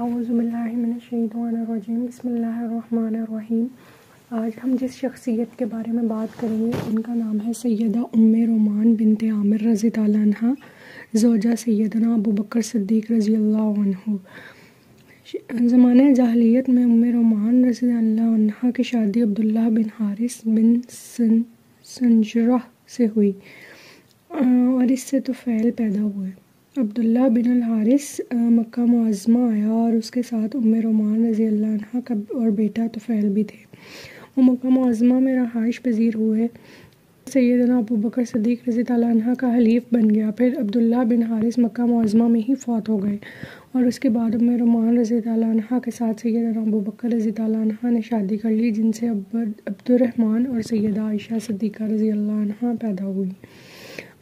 اعوذ باللہ من الشیطان الرجیم بسم اللہ الرحمن الرحیم۔ آج ہم جس شخصیت کے بارے میں بات کریں گے ان کا نام ہے سیدہ ام رومان بنت عامر رضی اللہ عنہ، زوجہ سیدنا ابو بکر صدیق رضی اللہ عنہ۔ زمانہ جاہلیت میں ام رومان رضی اللہ عنہ کی شادی عبداللہ بن حارث بن سنجرہ سے ہوئی اور اس سے طفیل پیدا ہوئے۔ عبداللہ بن الحارث مکہ معظمہ آیا اور اس کے ساتھ ام رومان رضی اللہ عنہ کا اور بیٹا طفیل بھی تھے۔ وہ مکہ معظمہ میں رہائش پذیر ہوئے۔ سیدنا ابو بکر صدیق رضی اللہ عنہ کا حلیف بن گیا۔ پھر عبداللہ بن حارث مکہ معظمہ میں ہی فوت ہو گئے اور اس کے بعد ام رومان رضی اللہ عنہ کے ساتھ سیدنا ابو بکر رضی اللہ عنہ نے شادی کر لی، جن سے عبد الرحمن اور سیدہ عائشہ صدیقہ رضی اللہ عنہ پیدا ہوئی۔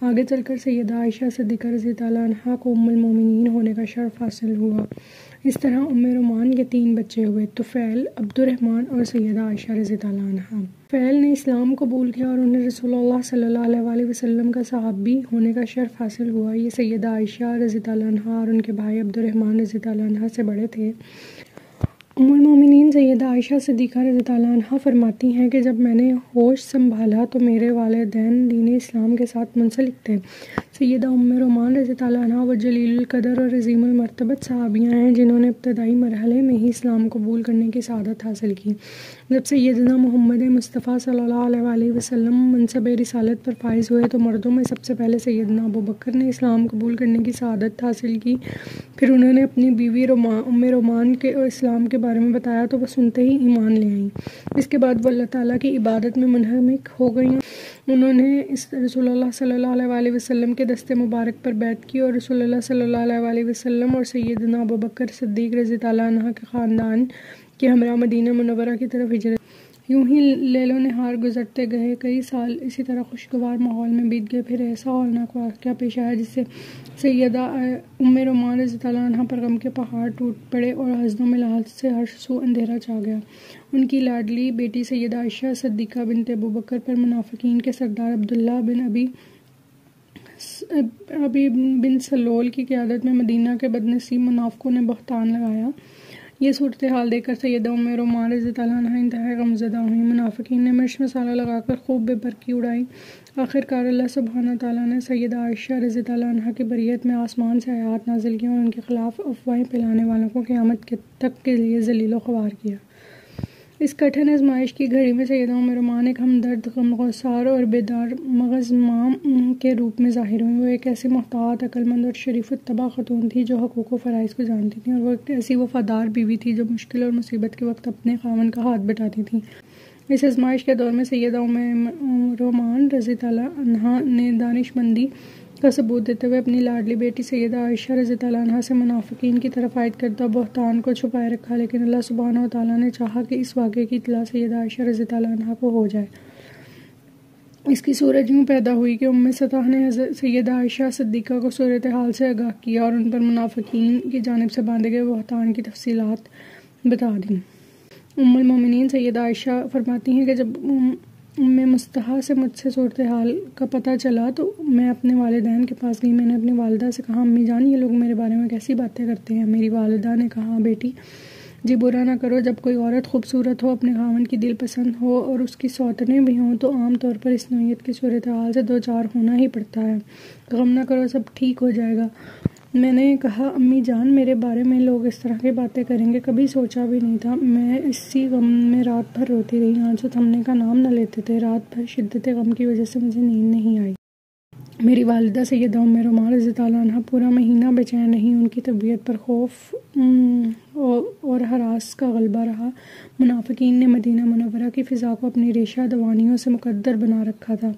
آگے چل کر سیدہ عائشہ صدیقہ رضی اللہ عنہ کو ام المومنین ہونے کا شرف حاصل ہوا۔ اس طرح ام رومان کے 3 بچے ہوئے، طفیل، عبد الرحمن اور سیدہ عائشہ رضی اللہ عنہ۔ طفیل نے اسلام قبول کیا اور انہیں رسول اللہ صلی اللہ علیہ وسلم کا صحابی ہونے کا شرف حاصل ہوا۔ یہ سیدہ عائشہ رضی اللہ عنہ اور ان کے بھائی عبد الرحمن رضی اللہ عنہ سے بڑے تھے۔ ام المومنین سیدہ عائشہ صدیقہ رضی اللہ عنہ فرماتی ہیں کہ جب میں نے ہوش سنبھالا تو میرے والدین دین اسلام کے ساتھ منسلک تھے۔ سیدہ ام رومان رضی اللہ عنہ وہ جلیل القدر اور عظیم المرتبت صحابیاں ہیں جنہوں نے ابتدائی مرحلے میں ہی اسلام قبول کرنے کی سعادت حاصل کی۔ جب سیدنا محمد مصطفیٰ صلی اللہ علیہ وسلم منصب رسالت پر فائز ہوئے تو مردوں میں سب سے پہلے سیدنا ابو بکر نے اسلام قبول کرنے کی سعادت حاصل کی۔ پھر انہوں نے اپنی بیوی ام رومان کے اسلام کے بارے میں بتایا تو وہ سنتے ہی ایمان لے آئیں۔ اس کے بعد وہ اللہ تعالیٰ کی عبادت میں منہمک ہو گئیں۔ انہوں نے رسول اللہ صلی اللہ علیہ وسلم کے دست مبارک پر بیعت کی اور رسول اللہ صلی اللہ علیہ وسلم اور سیدنا ابو بکر صدیق رضی اللہ عنہ کے خاندان کے ہمراہ مدینہ منورہ کی طرف ہجرت۔ یوں ہی لیل و نہار گزرتے گئے، کئی سال اسی طرح خوشگوار ماحول میں بیت گئے۔ پھر ایسا ہولناک واقعہ پیش آیا جس سے سیدہ ام رومان رضی اللہ عنہ پر غم کے پہاڑ ٹوٹ پڑے اور حزن و ملال سے ہر سو اندھیرا چھا گیا۔ ان کی لاڈلی بیٹی سیدہ عائشہ صدیقہ بنت ابو بکر پر منافقین کے سردار عبداللہ بن ابی بن سلول کی قیادت میں مدینہ کے بدنصیب منافقوں نے بہتان لگایا۔ یہ صورتحال دیکھ کر سیدہ ام رومان رضی اللہ عنہ انتہائی غمزدہ ہوئیں۔ منافقین نے مرچ مسالہ لگا کر خوب بے برقی اڑائی۔ آخرکار اللہ سبحانہ تعالیٰ نے سیدہ عائشہ رضی اللہ عنہ کی بریت میں آسمان سے آیات نازل کی اور ان کے خلاف افواہیں پھیلانے والوں کو قیامت تک کے لیے ذلیل و خوار کیا۔ اس کٹھن آزمائش کی گھڑی میں سیدہ ام رومان ایک ہمدرد، غمگسار اور بیدار مغز مام کے روپ میں ظاہر ہوئیں۔ وہ ایک ایسی محتاط، عقل مند اور شریف الطبع خاتون تھی جو حقوق و فرائض کو جانتی تھیں، اور وہ ایک ایسی وفادار بیوی تھی جو مشکل اور مصیبت کے وقت اپنے خاوند کا ہاتھ بٹاتی تھی۔ اس آزمائش کے دور میں سیدہ ام رومان رضی اللہ عنہ نے دانش مندی کا ثبوت دیتے ہوئے اپنی لاڈلی بیٹی سیدہ عائشہ رضی اللہ عنہ سے منافقین کی طرف عائد کردہ بہتان کو چھپائے رکھا، لیکن اللہ سبحانہ وتعالیٰ نے چاہا کہ اس واقعے کی اطلاع سیدہ عائشہ رضی اللہ عنہ کو ہو جائے۔ اس کی صورت یوں پیدا ہوئی کہ ام سطح نے سیدہ عائشہ صدیقہ کو صورتحال سے آگاہ کیا اور ان پر منافقین کی جانب سے باندھے گئے بہتان کی تفصیلات بتا دیں۔ ام المومنین سیدہ عائشہ فرماتی ہیں کہ جب ام مصطفیٰ سے مجھ سے صورتحال کا پتہ چلا تو میں اپنے والدین کے پاس گئی۔ میں نے اپنی والدہ سے کہا، امی جان، یہ لوگ میرے بارے میں کیسی باتیں کرتے ہیں؟ میری والدہ نے کہا، بیٹی جی برا نہ کرو، جب کوئی عورت خوبصورت ہو، اپنے خاوند کی دل پسند ہو اور اس کی سوتنیں بھی ہوں تو عام طور پر اس نوعیت کی صورتحال سے 2-4 ہونا ہی پڑتا ہے۔ غم نہ کرو، سب ٹھیک ہو جائے گا۔ میں نے کہا، امی جان، میرے بارے میں لوگ اس طرح کی باتیں کریں گے، کبھی سوچا بھی نہیں تھا۔ میں اسی غم میں رات بھر روتی رہی، آنسو تھمنے کا نام نہ لیتے تھے۔ رات بھر شدت غم کی وجہ سے مجھے نیند نہیں آئی۔ میری والدہ سیدہ ام رومان رضی اللہ عنہ پورا مہینہ بے چین رہیں۔ ان کی طبیعت پر خوف اور ہراس کا غلبہ رہا۔ منافقین نے مدینہ منورہ کی فضا کو اپنی ریشہ دوانیوں سے مقدر بنا رکھا تھا۔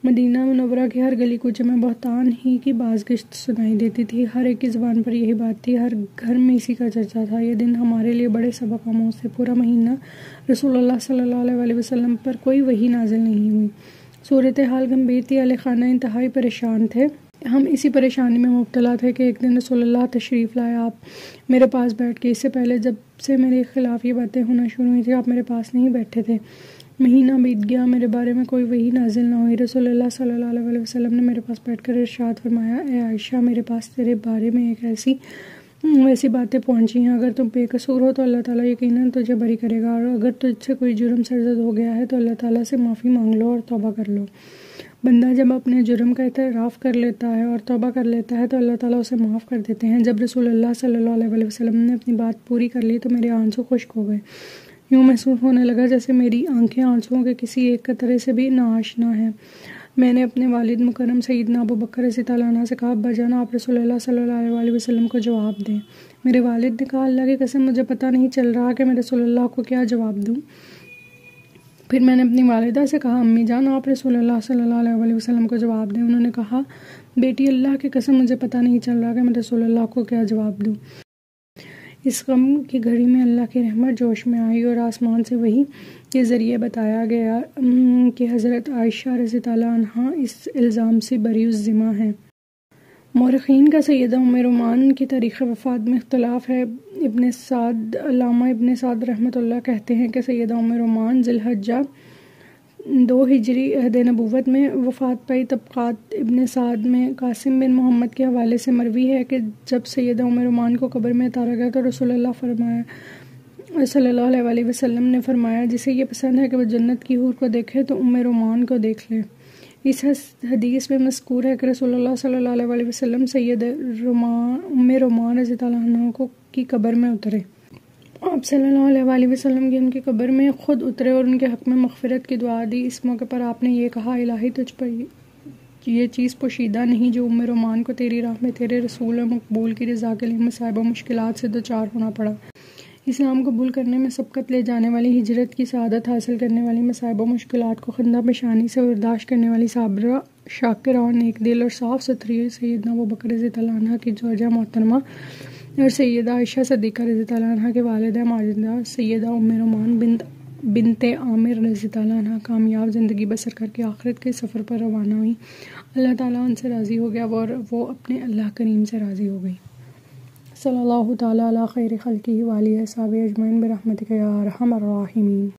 مدینہ منورہ کی ہر گلی کوچے میں بہتان ہی کی بازگشت سنائی دیتی تھی۔ ہر ایک کی زبان پر یہی بات تھی، ہر گھر میں اسی کا چرچا تھا۔ یہ دن ہمارے لیے بڑے سبق آموز تھے۔ پورا مہینہ رسول اللہ صلی اللہ علیہ وسلم پر کوئی وحی نازل نہیں ہوئی۔ صورتحال گمبھیر تھی، اہل خانہ انتہائی پریشان تھے۔ ہم اسی پریشانی میں مبتلا تھے کہ ایک دن رسول اللہ تشریف لائے۔ آپ میرے پاس بیٹھ کے، اس سے پہلے جب سے میرے خلاف یہ باتیں ہونا شروع ہوئی تھی آپ میرے پاس نہیں بیٹھے تھے۔ مہینہ بیت گیا، میرے بارے میں کوئی وحی نازل نہ ہوئی۔ رسول اللہ صلی اللہ علیہ وسلم نے میرے پاس بیٹھ کر ارشاد فرمایا، اے عائشہ، میرے پاس تیرے بارے میں ایک ایسی ویسی باتیں پہنچی ہیں، اگر تم بے قصور ہو تو اللہ تعالیٰ یقیناً تجھے بری کرے گا، اور اگر تجھ سے کوئی جرم سرزد ہو گیا ہے تو اللہ تعالیٰ سے معافی مانگ لو اور توبہ کر لو۔ بندہ جب اپنے جرم کا اعتراف کر لیتا ہے اور توبہ کر لیتا ہے تو اللہ تعالیٰ اسے معاف کر دیتے ہیں۔ جب رسول اللہ صلی اللہ علیہ وسلم نے اپنی بات پوری کر لی تو میرے آنسو خشک ہو گئے، یوں محسوس ہونے لگا جیسے میری آنکھیں آنسوؤں کے کسی ایک قطرے سے بھی ناآشنا ہیں۔ میں نے اپنے والد مکرم سیدنا ابو بکر رضی اللہ عنہ سے کہا، ابا جان آپ رسول اللہ صلی اللہ علیہ وسلم کو جواب دیں۔ میرے والد نے کہا، اللہ کی قسم مجھے پتہ نہیں چل رہا کہ میں رسول اللہ کو کیا جواب دوں۔ پھر میں نے اپنی والدہ سے کہا، امی جان آپ رسول اللہ صلی اللہ علیہ وسلم کو جواب دیں۔ انہوں نے کہا، بیٹی اللہ کی قسم مجھے پتہ نہیں چل رہا کہ میں رسول اللہ کو کیا جواب دوں۔ اس غم کی گھڑی میں اللہ کی رحمت جوش میں آئی اور آسمان سے وحی کے ذریعے بتایا گیا کہ حضرت عائشہ رضی اللہ عنہا اس الزام سے بری الذمہ ہیں۔ مورخین کا سیدہ ام رومان کی تاریخ وفات میں اختلاف ہے۔ علامہ ابن سعد رحمۃ اللہ کہتے ہیں کہ سیدہ ام رومان ذی الحجہ 2 ہجری عہد نبوت میں وفات پائی۔ طبقات ابن سعد میں قاسم بن محمد کے حوالے سے مروی ہے کہ جب سیدہ ام رومان کو قبر میں اتارا گیا تو رسول اللہ صلی اللہ علیہ وسلم نے فرمایا، جسے یہ پسند ہے کہ وہ جنت کی حور کو دیکھے تو ام رومان کو دیکھ لے۔ اس حدیث میں مذکور ہے کہ رسول اللہ صلی اللہ علیہ وسلم سید ام رومان رضی اللہ عنہ کی قبر میں اترے۔ آپ صلی اللہ علیہ وسلم کی ان کی قبر میں خود اترے اور ان کے حق میں مغفرت کی دعا دی۔ اس موقع پر آپ نے یہ کہا، الہی تجھ پر یہ چیز پوشیدہ نہیں جو ام رومان کو تیری راہ میں تیرے رسول مقبول کی رضا کے لیے مصائب و مشکلات سے دوچار ہونا پڑا۔ اسلام قبول کرنے میں سبقت لے جانے والی، ہجرت کی سعادت حاصل کرنے والی، مصائب و مشکلات کو خندہ پیشانی سے برداشت کرنے والی صابرہ، شاکرہ اور نیک دل اور صاف ستھری سیدنا ابو بکر رضی اللہ عنہ کی زوجہ محترمہ اور سیدہ عائشہ صدیقہ رضی اللہ عنہ کے والدہ ماجدہ سیدہ ام رومان بنت عامر رضی اللہ عنہ کامیاب زندگی بسر کر کے آخرت کے سفر پر روانہ ہوئی۔ اللہ تعالیٰ ان سے راضی ہو گیا اور وہ اپنے اللہ کریم سے راضی ہو گئی۔ صلی اللہ تعالیٰ علی خیر خلقہ وآلہ وصحبہ اجمعین برحمتک یا ارحم الراحمین۔